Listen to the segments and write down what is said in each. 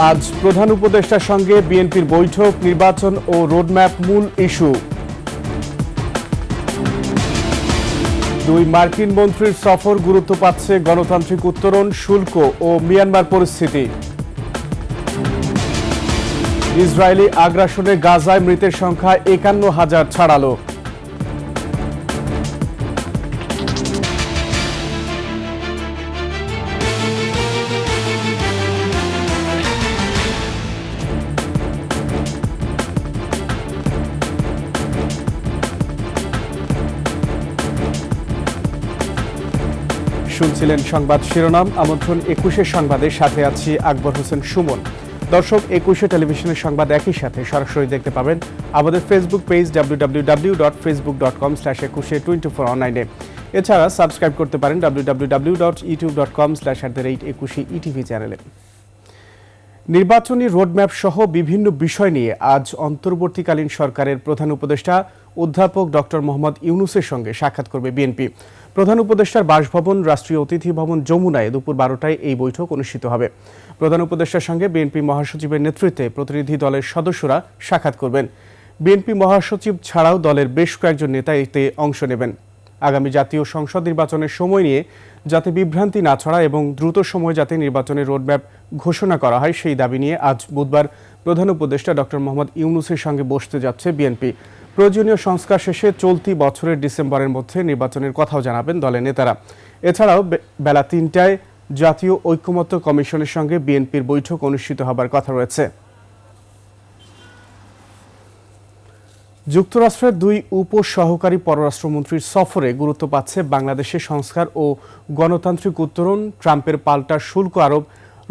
আজ প্রধান উপদেষ্টার সঙ্গে বিএনপির বৈঠক, নির্বাচন ও রোডম্যাপ মূল ইস্যু। দুই মার্কিন মন্ত্রীর সফর, গুরুত্ব পাচ্ছে গণতান্ত্রিক উত্তরণ, শুল্ক ও মিয়ানমার পরিস্থিতি। ইসরায়েলি আগ্রাসনে গাজায় মৃতের সংখ্যা ৫১,০০০ ছাড়ালো। শুনছিলেন সংবাদ শিরোনাম। আমন্ত্রণ ২১ সংবাদের সাথে আছি আকবর হোসেন সুমন। দর্শক, ২১ টেলিভিশনের সংবাদ একই সাথে সরাসরি দেখতে পাবেন আমাদের ফেসবুক পেজ www.facebook.com/2124 অনলাইনে। এছাড়া সাবস্ক্রাইব করতে পারেন www.youtube.com/21etv চ্যানেলে। নির্বাচনী রোডম্যাপ সহ বিভিন্ন বিষয় নিয়ে আজ অন্তর্বর্তীকালীন সরকারের প্রধান উপদেষ্টা অধ্যাপক ডক্টর মোহাম্মদ ইউনূসের সঙ্গে সাক্ষাৎ করবে বিএনপি। প্রধান উপদেষ্টার বাসভবন রাষ্ট্রীয় অতিথি ভবন যমুনায় দুপুর ১২টায় এই বৈঠক অনুষ্ঠিত হবে। প্রধান উপদেষ্টার সঙ্গে বিএনপি মহাসচিবের নেতৃত্বে প্রতিনিধি দলের সদস্যরা সাক্ষাৎ করবেন। বিএনপি মহাসচিব ছাড়াও দলের বেশ কয়েকজন নেতা এতে অংশ নেবেন। আগামী জাতীয় সংসদ নির্বাচনের সময় নিয়ে যাতে বিভ্রান্তি না ছড়ায় এবং দ্রুত সময়ে যাতে নির্বাচনের রোডম্যাপ ঘোষণা করা হয়, সেই দাবি নিয়ে আজ বুধবার প্রধান উপদেষ্টা ডক্টর মোহাম্মদ ইউনূসের সঙ্গে বসতে যাচ্ছে বিএনপি। প্রয়োজনীয় সংস্কার শেষে চলতি বছরের ডিসেম্বরের মধ্যে নির্বাচনের কথাও জানাবেন দলের নেতারা। এছাড়াও বেলা ৩টায় জাতীয় ঐকমত্য কমিশনের সঙ্গে বিএনপির বৈঠক অনুষ্ঠিত হবার কথা রয়েছে। যুক্তরাষ্ট্রের দুই উপসহকারী পররাষ্ট্রমন্ত্রীর সফরে গুরুত্ব পাচ্ছে বাংলাদেশের সংস্কার ও গণতান্ত্রিক উত্তরণ, ট্রাম্পের পাল্টা শুল্ক আরোপ,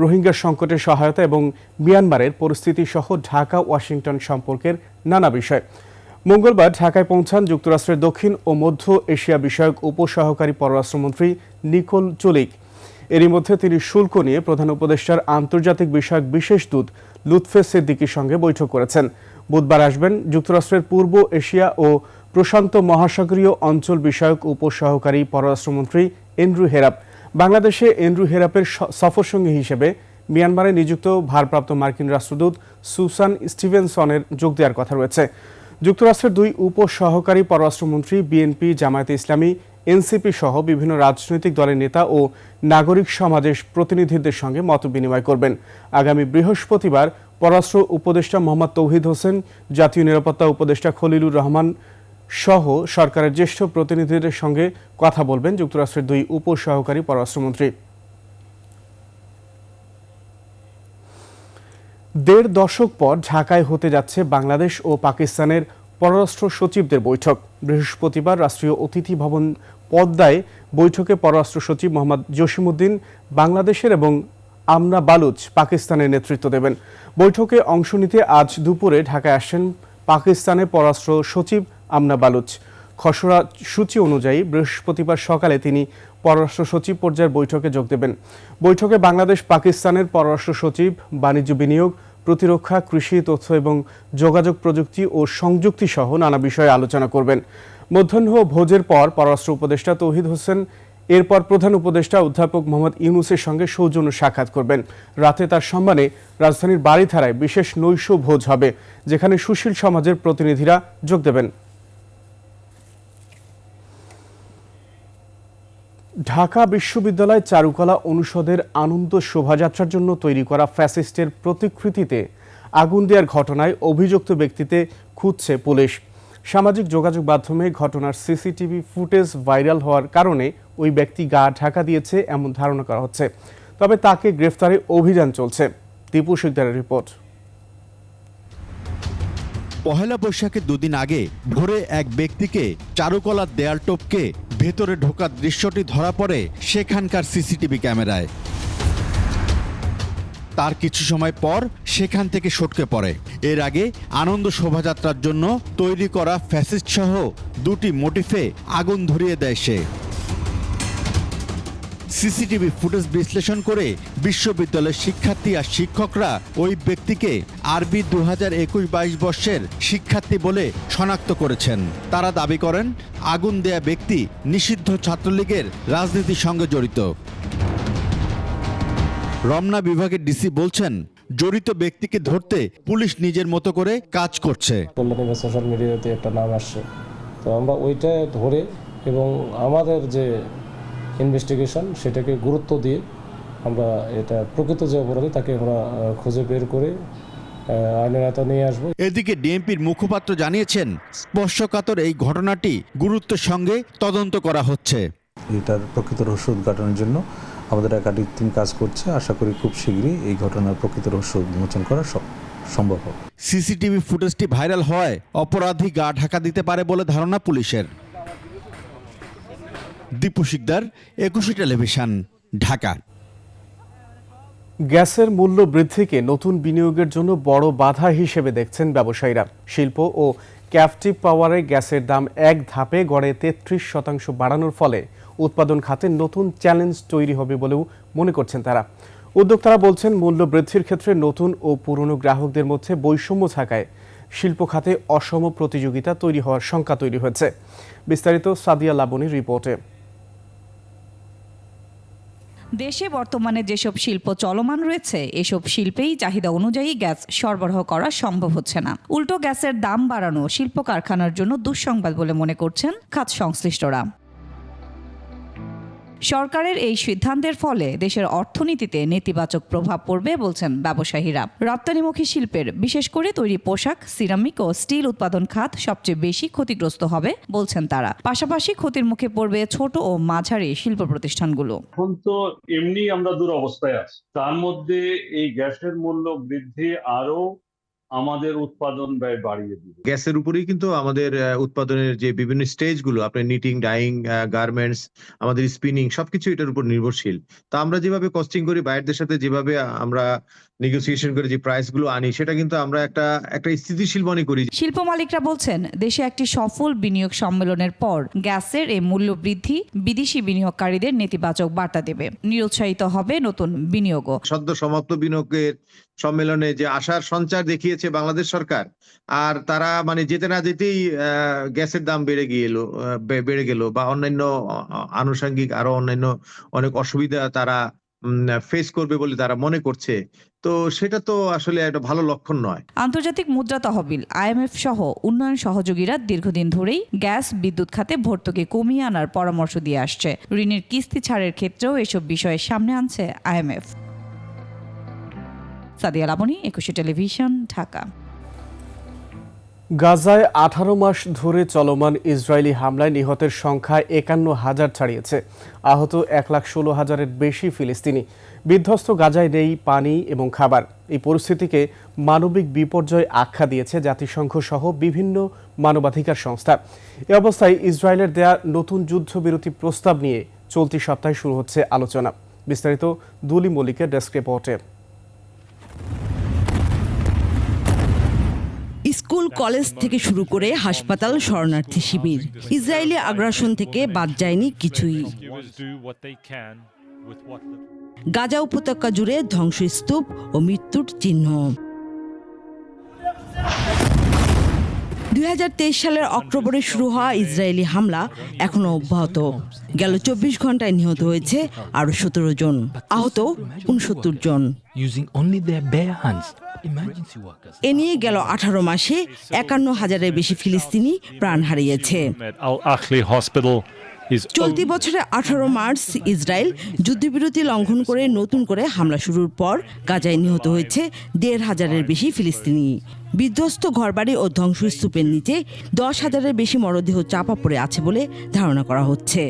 রোহিঙ্গা সংকটের সহায়তা এবং মিয়ানমারের পরিস্থিতি সহ ঢাকা ওয়াশিংটন সম্পর্কের নানা বিষয়। মঙ্গলবার ঢাকায় পৌঁছান যুক্তরাষ্ট্রের দক্ষিণ ও মধ্য এশিয়া বিষয়ক উপসহকারী পররাষ্ট্রমন্ত্রী নিকোল চুলিক। এরই মধ্যে তিনি শুল্ক নিয়ে প্রধান উপদেষ্টার আন্তর্জাতিক বিষয়ক বিশেষ দূত লুৎফে সিদ্দিকীর সঙ্গে বৈঠক করেছেন। বুধবার আসবেন যুক্তরাষ্ট্রের পূর্ব এশিয়া ও প্রশান্ত মহাসাগরীয় অঞ্চল বিষয়ক উপসহকারী পররাষ্ট্রমন্ত্রী এন্ড্রু হেরাপ। বাংলাদেশে এন্ড্রু হেরাপের সফরসঙ্গী হিসেবে মিয়ানমারে নিযুক্ত ভারপ্রাপ্ত মার্কিন রাষ্ট্রদূত সুসান স্টিভেনসনের যোগ দেওয়ার কথা রয়েছে। যুক্তরাষ্ট্রের দুই উপসহকারী পররাষ্ট্রমন্ত্রী বিএনপি, জামায়াতে ইসলামী, এনসিপি সহ বিভিন্ন রাজনৈতিক দলের নেতা ও নাগরিক সমাজের প্রতিনিধিদের সঙ্গে মতবিনিময় করবেন। আগামী বৃহস্পতিবার পররাষ্ট্র উপদেষ্টা মোহাম্মদ তৌহিদ হোসেন, জাতীয় নিরাপত্তা উপদেষ্টা খলিলুর রহমান সহ সরকারের জ্যেষ্ঠ প্রতিনিধিদের সঙ্গে কথা বলবেন যুক্তরাষ্ট্রের দুই উপসহকারী পররাষ্ট্রমন্ত্রী। ১.৫ দশক পর ঢাকায় হতে যাচ্ছে বাংলাদেশ ও পাকিস্তানের পররাষ্ট্র সচিবদের বৈঠক। বৃহস্পতিবার রাষ্ট্রীয় অতিথি ভবন পদ্মায় বৈঠকে পররাষ্ট্র সচিব মোহাম্মদ জসিমউদ্দিন বাংলাদেশের এবং আমনা বালুচ পাকিস্তানের নেতৃত্ব দেবেন। বৈঠকে অংশ নিতে আজ দুপুরে ঢাকায় আসছেন পাকিস্তানের পররাষ্ট্র সচিব আমনা বালুচ। খসড়া সূচি অনুযায়ী বৃহস্পতিবার সকালে তিনি পররাষ্ট্র সচিব পর্যায়ের বৈঠকে যোগ দেবেন। বৈঠকে বাংলাদেশ পাকিস্তানের পররাষ্ট্র সচিব বাণিজ্য, বিনিয়োগ, প্রতিরক্ষা, কৃষি, তথ্য এবং যোগাযোগ প্রযুক্তি ও সংযুক্তি সহ নানা বিষয়ে আলোচনা করবেন। মধ্যাহ্ন ভোজের পর পররাষ্ট্র উপদেষ্টা তৌহিদ হোসেন এরপর প্রধান উপদেষ্টা অধ্যাপক মোহাম্মদ ইউনূসের সঙ্গে সৌজন্য সাক্ষাৎ করবেন। রাতে তার সম্মানে রাজধানীর বারিধারায় বিশেষ নৈশ ভোজ হবে, যেখানে সুশীল সমাজের প্রতিনিধিরা যোগ দেবেন। ঢাকা বিশ্ববিদ্যালয় চারুকলা অনুষদের আনন্দ শোভাযাত্রার জন্য তৈরি করা ফ্যাসিস্টের প্রতিকৃতিতে আগুন দেওয়ার ঘটনায় অভিযুক্ত ব্যক্তিতে খুঁজছে পুলিশ। সামাজিক যোগাযোগ মাধ্যমে ঘটনার সিসিটিভি ফুটেজ ভাইরাল হওয়ার কারণে ওই ব্যক্তি গা ঢাকা দিয়েছে এমন ধারণা করা হচ্ছে। তবে তাকে গ্রেফতারে অভিযান চলছে। দীপু শিকদারের রিপোর্ট। পহেলা বৈশাখের দুদিন আগে ভোরে এক ব্যক্তিকে চারুকলার দেয়াল টপকে ভেতরে ঢোকার দৃশ্যটি ধরা পড়ে সেখানকার সিসিটিভি ক্যামেরায়। তার কিছু সময় পর সেখান থেকে সটকে পড়ে। এর আগে আনন্দ শোভাযাত্রার জন্য তৈরি করা ফ্যাসিস্ট সহ দুটি মোটিফে আগুন ধরিয়ে দেয় সে। সিসিটিভি ফুটেজ বিশ্লেষণ করে বিশ্ববিদ্যালয়ের শিক্ষার্থী আর শিক্ষকরা ওই ব্যক্তিকে আরবি 2021-22 বর্ষের শিক্ষার্থী বলে শনাক্ত করেছেন। তারা দাবি করেন আগুন দেয়া ব্যক্তি নিষিদ্ধ ছাত্রলীগের রাজনীতির সঙ্গে জড়িত। রমনা বিভাগের ডিসি বলছেন, জড়িত ব্যক্তিকে ধরতে পুলিশ নিজের মতো করে কাজ করছে। সোশ্যাল মিডিয়াতে একটা নাম আসছে, তো আমরা ওইটা ধরে এবং আমাদের যে ইনভেস্টিগেশন সেটাকে গুরুত্ব দিয়ে আমরা এটা প্রকৃত যে অপরাধী তাকে আমরা খুঁজে বের করে আইনের আওতায় নিয়ে আসবো। এদিকে ডিএমপির মুখপাত্র জানিয়েছেন, স্পর্শকাতর এই ঘটনাটি গুরুত্বের সঙ্গে তদন্ত করা হচ্ছে। এটার প্রকৃত রহস্য উদ্ঘাটনের জন্য আমাদের একাধিক টিম কাজ করছে। আশা করি খুব শীঘ্রই এই ঘটনার প্রকৃত রহস্য উন্মোচন করা সম্ভব হবে। সিসিটিভি ফুটেজটি ভাইরাল হওয়ায় অপরাধী গা ঢাকা দিতে পারে বলে ধারণা পুলিশের। দীপু শিকদার, 21 টেলিভিশন, ঢাকা। গ্যাসের মূল্য বৃদ্ধিকে নতুন বিনিয়োগের জন্য বড় বাধা হিসেবে দেখছেন ব্যবসায়ীরা। শিল্প ও ক্যাপটিভ পাওয়ারে গ্যাসের দাম এক ধাপে গড়ে 33% বাড়ানোর ফলে উৎপাদন খাতে নতুন চ্যালেঞ্জ তৈরি হবে বলেও মনে করছেন তারা। উদ্যোক্তারা বলছেন, মূল্য বৃদ্ধির ক্ষেত্রে নতুন ও পুরনো গ্রাহকদের মধ্যে বৈষম্য থাকায় শিল্প খাতে অসম প্রতিযোগিতা তৈরি হওয়ার শঙ্কা তৈরি হয়েছে। বিস্তারিত সাদিয়া লাবনীর রিপোর্টে। দেশে বর্তমানে যেসব শিল্প চলমান রয়েছে এসব শিল্পেই চাহিদা অনুযায়ী গ্যাস সরবরাহ করা সম্ভব হচ্ছে না। উল্টো গ্যাসের দাম বাড়ানো শিল্প কারখানার জন্য দুঃসংবাদ বলে মনে করছেন খাত সংশ্লিষ্টরা। সরকারের এই সিদ্ধান্তের ফলে দেশের অর্থনীতিতে নেতিবাচক প্রভাব পড়বে বলছেন ব্যবসায়ীরা। রপ্তানিমুখী শিল্পের, বিশেষ করে তৈরি পোশাক, সিরামিক ও স্টিল উৎপাদন খাত সবচেয়ে বেশি ক্ষতিগ্রস্ত হবে বলছেন তারা। পাশাপাশি ক্ষতির মুখে পড়বে ছোট ও মাঝারি শিল্প প্রতিষ্ঠানগুলো। এখন তো এমনি আমরা দুরবস্থায় আছি, তার মধ্যে এই গ্যাসের মূল্য বৃদ্ধি আরো আমাদের উৎপাদন ব্যয় বাড়িয়ে দিবে। গ্যাসের উপরেই কিন্তু আমাদের উৎপাদনের যে বিভিন্ন স্টেজগুলো, আপনার নিটিং, ডাইং, গার্মেন্টস, আমাদের স্পিনিং, সবকিছু এটার উপর নির্ভরশীল। তা আমরা যেভাবে কস্টিং করি, বাইরের সাথে যেভাবে আমরা নেগোসিয়েশন করে যে প্রাইস গুলো আনি, সেটা কিন্তু আমরা একটা স্থিতিশীল মনে করি। শিল্প মালিকরা বলছেন, দেশে একটি সফল বিনিয়োগ সম্মেলনের পর গ্যাসের এই মূল্য বৃদ্ধি বিদেশি বিনিয়োগকারীদের নেতিবাচক বার্তা দেবে, নিরুৎসাহিত হবে নতুন বিনিয়োগও। সদ্য সমাপ্ত বিনিয়োগের সম্মেলনে যে আশার সঞ্চার দেখিয়েছে বাংলাদেশ সরকার, আর তারা মানে যেতে না যেতেই গ্যাসের দাম বেড়ে গেল বা অন্যান্য আনুষঙ্গিক আরো অন্যান্য অনেক অসুবিধা তারা ফেস করবে বলে তারা মনে করছে। তো সেটা তো আসলে একটা ভালো লক্ষণ নয়। আন্তর্জাতিক মুদ্রা তহবিল, IMF সহ উন্নয়ন সহযোগীরা দীর্ঘদিন ধরেই গ্যাস বিদ্যুৎ খাতে ভর্তুকি কমিয়ে আনার পরামর্শ দিয়ে আসছে। ঋণের কিস্তি ছাড়ের ক্ষেত্রেও এসব বিষয়ে সামনে আনছে IMF। সাদিয়া লাবনী, 21 টেলিভিশন, ঢাকা। গাজায় 18 মাস ধরে চলমান ইসরায়েলি হামলায় নিহতের সংখ্যা 51,000 ছাড়িয়েছে। আহত 1,16,000-এর বেশি ফিলিস্তিনি। বিধ্বস্ত গাজায় নেই পানি এবং খাবার। এই পরিস্থিতিকে মানবিক বিপর্যয় আখ্যা দিয়েছে জাতিসংঘ সহ বিভিন্ন মানবাধিকার সংস্থা। এ অবস্থায় ইসরায়েলের দেয়া নতুন যুদ্ধবিরতি প্রস্তাব নিয়ে চলতি সপ্তাহে শুরু হচ্ছে আলোচনা। বিস্তারিত দুলি মল্লিকের ডেস্ক রিপোর্টে। স্কুল, কলেজ থেকে শুরু করে হাসপাতাল, শরণার্থী শিবির, ইসরায়েলি আগ্রাসন থেকে বাদ যায়নি কিছুই। গাজা উপত্যকা জুড়ে ধ্বংসস্তূপ ও মৃত্যুর চিহ্ন। 2023 সালের অক্টোবরে শুরু হওয়া ইসরায়েলি হামলা এখনো অব্যাহত। গেল 24 ঘন্টায় নিহত হয়েছে আরো 17 জন, আহত 69 জন। এ নিয়ে গেল 18 মাসে 51,000-এর বেশি ফিলিস্তিনি প্রাণ হারিয়েছে। চলতি বছরের 18 মার্চ ইসরায়েল যুদ্ধবিরতি লঙ্ঘন করে নতুন করে হামলা শুরুর পর গাজায় নিহত হয়েছে 1,500-এর বেশি ফিলিস্তিনি। বিধ্বস্ত ঘরবাড়ি ও ধ্বংসস্তূপের নিচে 10,000-এর বেশি মরদেহ চাপা পড়ে আছে বলে ধারণা করা হচ্ছে।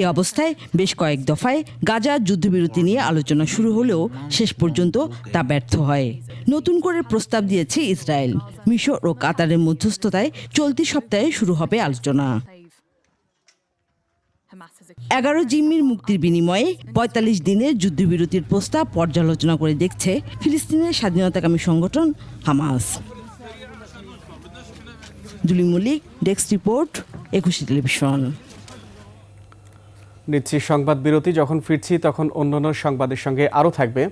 এ অবস্থায় বেশ কয়েক দফায় গাজা যুদ্ধবিরতি নিয়ে আলোচনা শুরু হলেও শেষ পর্যন্ত তা ব্যর্থ হয়। নতুন করে প্রস্তাব দিয়েছে ইসরায়েল। মিশর ও কাতারের মধ্যস্থতায় চলতি সপ্তাহে শুরু হবে আলোচনা। 11 জিম্মির মুক্তির বিনিময়ে 45 দিনের যুদ্ধবিরতির প্রস্তাব পর্যালোচনা করে দেখছে ফিলিস্তিনের স্বাধীনতাকামী সংগঠন হামাস। দুলি মল্লিক, ডেস্ক রিপোর্ট, 21 টেলিভিশন। নিচ্ছি সংবাদ বিরতি। যখন ফিরছি তখন অন্যান্য সংবাদের সঙ্গে আরও থাকবে।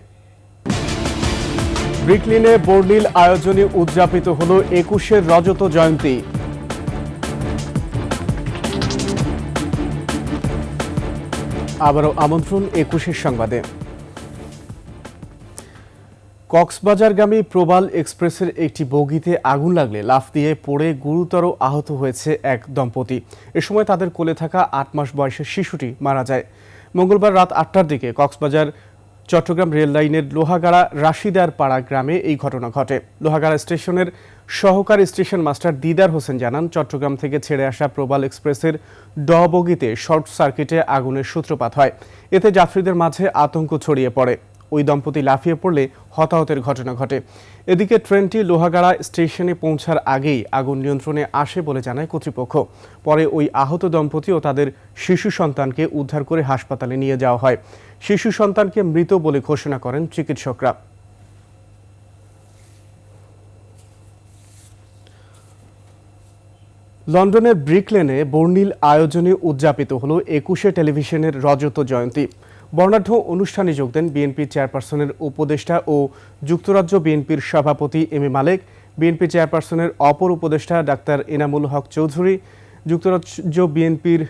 ব্রুকলিনে বর্ণিল আয়োজনে উদযাপিত হলো 21 রজত জয়ন্তী। আবারও আমন্ত্রণ 21 সংবাদে। কক্সবাজারগামী প্রবাল এক্সপ্রেসের একটি বগিতে আগুন লাগলে লাফ দিয়ে পড়ে গুরুতর আহত হয়েছে এক দম্পতি। এ সময় তাদের কোলে থাকা ৮ মাস বয়সের শিশুটি মারা যায়। মঙ্গলবার রাত ৮টার দিকে কক্সবাজার চট্টগ্রাম রেল লাইনের লোহাগাড়া রাশিদার পাড়া গ্রামে এই ঘটনা ঘটে। লোহাগাড়া স্টেশনের সহকারী স্টেশন মাস্টার দিদার হোসেন জানান, চট্টগ্রাম থেকে ছেড়ে আসা প্রবাল এক্সপ্রেসের ড বগিতে শর্ট সার্কিটে আগুনের সূত্রপাত হয়। এতে যাত্রীদের মাঝে আতঙ্ক ছড়িয়ে পড়ে। ওই দম্পতি লাফিয়ে পড়লে হতাহতের ঘটনা ঘটে। এদিকে ট্রেনটি লোহাগাড়া স্টেশনে পৌঁছার আগেই আগুন নিয়ন্ত্রণে আসে বলে জানায় কর্তৃপক্ষ। পরে ওই আহত দম্পতি ও তাদের শিশু সন্তানকে উদ্ধার করে হাসপাতালে নিয়ে যাওয়া হয়। শিশু সন্তানকে মৃত বলে ঘোষণা করেন চিকিৎসকরা। লন্ডনের ব্রিক লেনে বর্ণিল আয়োজনে উদযাপিত হল ২১শে টেলিভিশনের রজত জয়ন্তী। বর্ণাঢ্য অনুষ্ঠানে যোগ দেন বিএনপি চেয়ারপারসনের উপদেষ্টা ও যুক্তরাজ্য বিএনপির সভাপতি এম এ মালেক, বিএনপি চেয়ারপারসনের অপর উপদেষ্টা ডাক্তার এনামুল হক চৌধুরী, যুক্তরাজ্য বিএনপির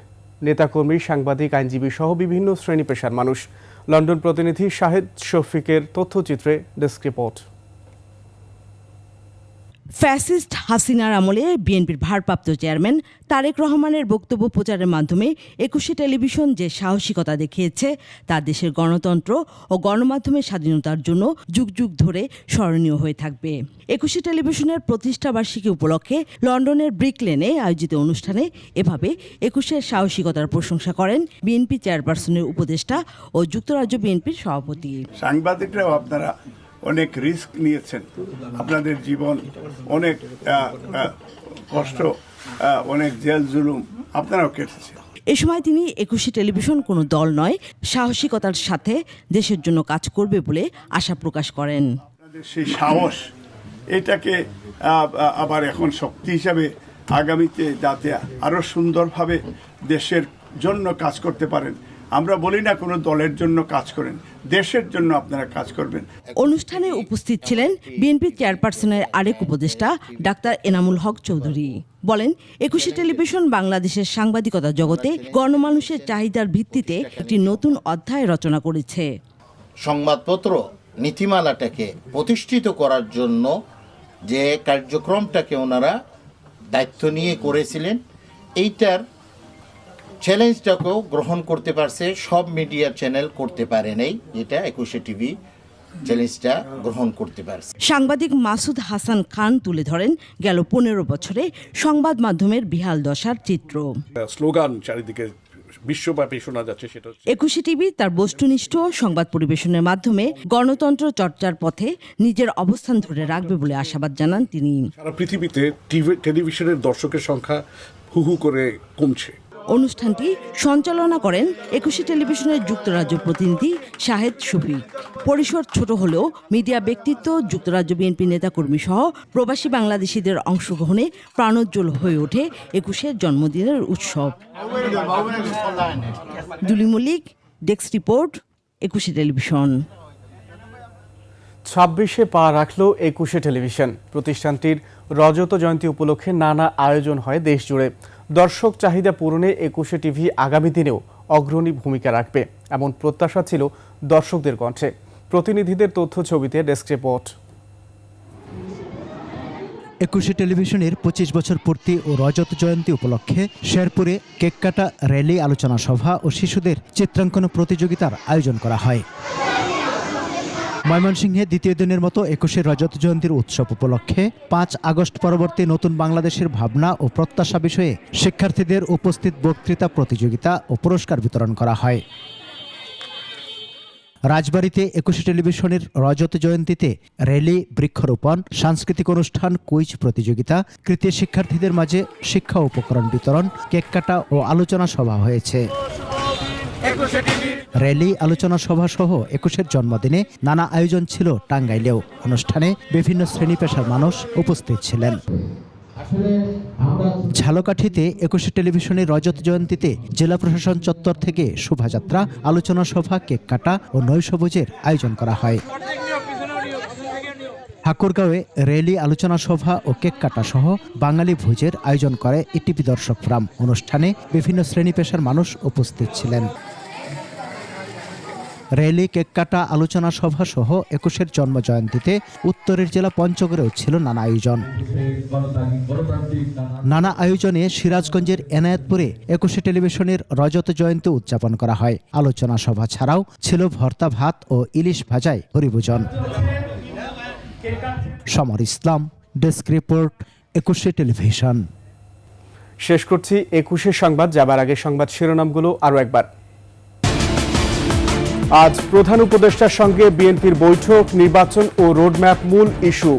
নেতাকর্মী, সাংবাদিক, আইনজীবী সহ বিভিন্ন শ্রেণী পেশার মানুষ। লন্ডন প্রতিনিধি শাহেদ শফিকের তথ্যচিত্রে ডেস্ক রিপোর্ট। ফ্যাসিস্ট হাসিনার আমলে বিএনপির ভারপ্রাপ্ত চেয়ারম্যান তারেক রহমানের বক্তব্য প্রচারের মাধ্যমে ২১শে টেলিভিশন যে সাহসিকতা দেখিয়েছে তা দেশের গণতন্ত্র ও গণমাধ্যমের স্বাধীনতার জন্য যুগ যুগ ধরে স্মরণীয় হয়ে থাকবে। ২১শে টেলিভিশনের প্রতিষ্ঠাবার্ষিকী উপলক্ষে লন্ডনের ব্রিক লেনে আয়োজিত অনুষ্ঠানে এভাবে ২১শের সাহসিকতার প্রশংসা করেন বিএনপি চেয়ারপারসনের উপদেষ্টা ও যুক্তরাজ্য বিএনপির সভাপতি। সাংবাদিকরাও আপনারা অনেক রিস্ক নিয়েছেন, আপনাদের জীবন অনেক কষ্ট, অনেক জেল জুলুম আপনারাও কেটেছেন। এ সময় তিনি ২১শে টেলিভিশন কোনো দল নয়, সাহসিকতার সাথে দেশের জন্য কাজ করবে বলে আশা প্রকাশ করেন। আপনাদের সেই সাহস, এটাকে আবার এখন শক্তি হিসাবে আগামীতে যাতে আরো সুন্দরভাবে দেশের জন্য কাজ করতে পারেন। আমরা বলি না কোনো দলের জন্য কাজ করেন, দেশের জন্য আপনারা কাজ করবেন। অনুষ্ঠানে উপস্থিত ছিলেন বিএনপি চেয়ারপারসনের আরেক উপদেষ্টা ডাক্তার এনামুল হক চৌধুরী। বলেন, ২১শে টেলিভিশন বাংলাদেশের সাংবাদিকতা জগতে গণমানুষের চাহিদার ভিত্তিতে একটি নতুন অধ্যায় রচনা করেছে। সংবাদপত্র নীতিমালাটাকে প্রতিষ্ঠিত করার জন্য যে কার্যক্রমটাকে ওনারা দায়িত্ব নিয়ে করেছিলেন, এইটার চ্যালেঞ্জটাকেও গ্রহণ করতে পারছে। সব মিডিয়া চ্যানেল করতে পারে নাই, যেটা ২১শে টিভি চ্যালেঞ্জটা গ্রহণ করতে পারছে। সাংবাদিক মাসুদ হাসান খান তুলে ধরেন গেল ১৫ বছরে সংবাদ মাধ্যমের বিহাল দশার চিত্র। স্লোগান চারিদিকে বিশ্বব্যাপী শোনা যাচ্ছে, সেটা ২১শে টিভি তার বস্তুনিষ্ঠ সংবাদ পরিবেশনের মাধ্যমে গণতন্ত্র চর্চার পথে নিজের অবস্থান ধরে রাখবে বলে আশাবাদ জানান তিনি। সারা পৃথিবীতে টেলিভিশনের দর্শকের সংখ্যা হু হু করে কমছে। অনুষ্ঠানটি সঞ্চালনা করেন ২১শে টেলিভিশনের যুক্তরাজ্য প্রতিনিধি শাহেদ শফিক। পরিসর ছোট হলেও মিডিয়া ব্যক্তিত্ব, যুক্তরাজ্য বিএনপি নেতাকর্মী সহ প্রবাসী বাংলাদেশিদের অংশগ্রহণে প্রাণোজ্জ্বল হয়ে ওঠে ২১শের জন্মদিনের উৎসব। দুলি মল্লিক, ডেস্ক রিপোর্ট, ২১শে টেলিভিশন। ২৬শে পা রাখল ২১শে টেলিভিশন। প্রতিষ্ঠানটির রজত জয়ন্তী উপলক্ষে নানা আয়োজন হয় দেশ জুড়ে। দর্শক চাহিদা পূরণে ২১শে টিভি আগামী দিনেও অগ্রণী ভূমিকা রাখবে, এমন প্রত্যাশা ছিল দর্শকদের কণ্ঠে। প্রতিনিধিদের তথ্য ছবিতে ডেস্ক রিপোর্ট। ২১শে টেলিভিশনের ২৫ বছর পূর্তি ও রজত জয়ন্তী উপলক্ষে শেরপুরে কেক কাটা, র্যালি, আলোচনা সভা ও শিশুদের চিত্রাঙ্কন প্রতিযোগিতার আয়োজন করা হয়। ময়মনসিংহে দ্বিতীয় দিনের মতো ২১শে রজত জয়ন্তীর উৎসব উপলক্ষে ৫ আগস্ট পরবর্তী নতুন বাংলাদেশের ভাবনা ও প্রত্যাশা বিষয়ে শিক্ষার্থীদের উপস্থিত বক্তৃতা প্রতিযোগিতা ও পুরস্কার বিতরণ করা হয়। রাজবাড়ীতে ২১শে টেলিভিশনের রজত জয়ন্তীতে র্যালি, বৃক্ষরোপণ, সাংস্কৃতিক অনুষ্ঠান, কুইজ প্রতিযোগিতা, কৃতি শিক্ষার্থীদের মাঝে শিক্ষা উপকরণ বিতরণ, কেক কাটা ও আলোচনা সভা হয়েছে। র্যালি, আলোচনা সভা সহ ২১শের জন্মদিনে নানা আয়োজন ছিল টাঙ্গাইলেও। অনুষ্ঠানে বিভিন্ন শ্রেণী পেশার মানুষ উপস্থিত ছিলেন। ঝালকাঠিতে ২১শে টেলিভিশনের রজত জয়ন্তীতে জেলা প্রশাসন চত্বর থেকে শোভাযাত্রা, আলোচনা সভা, কেক কাটা ও নৈশভোজের আয়োজন করা হয়। ঠাকুরগাঁওয়ে র্যালি, আলোচনা সভা ও কেক কাটা সহ বাঙালি ভোজের আয়োজন করে ইটিভি দর্শক ফোরাম। অনুষ্ঠানে বিভিন্ন শ্রেণী পেশার মানুষ উপস্থিত ছিলেন। র্যালি, কেক কাটা, আলোচনা সভা সহ ২১-এর জন্মজয়ন্তীতে উত্তরের জেলা পঞ্চগড়েও ছিল নানা আয়োজন। নানা আয়োজনে সিরাজগঞ্জের এনায়েতপুরে ২১শে টেলিভিশনের রজত জয়ন্তী উদযাপন করা হয়। আলোচনা সভা ছাড়াও ছিল ভর্তা ভাত ও ইলিশ ভাজায় হরিভোজন। সমর ইসলাম, ডেস্ক রিপোর্ট, ২১শে টেলিভিশন। শেষ করছি ২১শে সংবাদ। যাবার আগে সংবাদ শিরোনামগুলো আরও একবার। আজ প্রধান উপদেষ্টার সঙ্গে বিএনপির বৈঠক, নির্বাচন ও রোডম্যাপ মূল ইস্যু।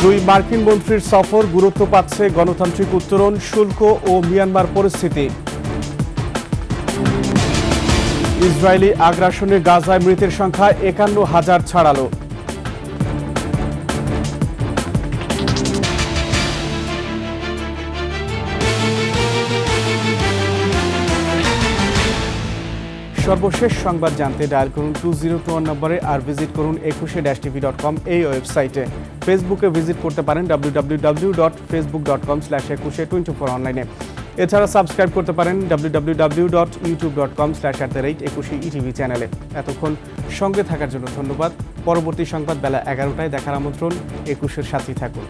২ মার্কিন মন্ত্রীর সফর, গুরুত্ব পাচ্ছে গণতান্ত্রিক উত্তরণ, শুল্ক ও মিয়ানমার পরিস্থিতি। ইসরায়েলি আগ্রাসনে গাজায় মৃতের সংখ্যা ৫১,০০০ ছাড়ালো। সর্বশেষ সংবাদ জানতে ডায়াল করুন 2021 নম্বরে আর ভিজিট করুন 21-tv.com এই ওয়েবসাইটে। ফেসবুকে ভিজিট করতে পারেন www.facebook.com/2124 অনলাইনে। এছাড়া সাবস্ক্রাইব করতে পারেন www.youtube.com/21etv চ্যানেলে। এতক্ষণ সঙ্গে থাকার জন্য ধন্যবাদ। পরবর্তী সংবাদ বেলা ১১টায় দেখার আমন্ত্রণ। ২১-এর সাথেই থাকুন।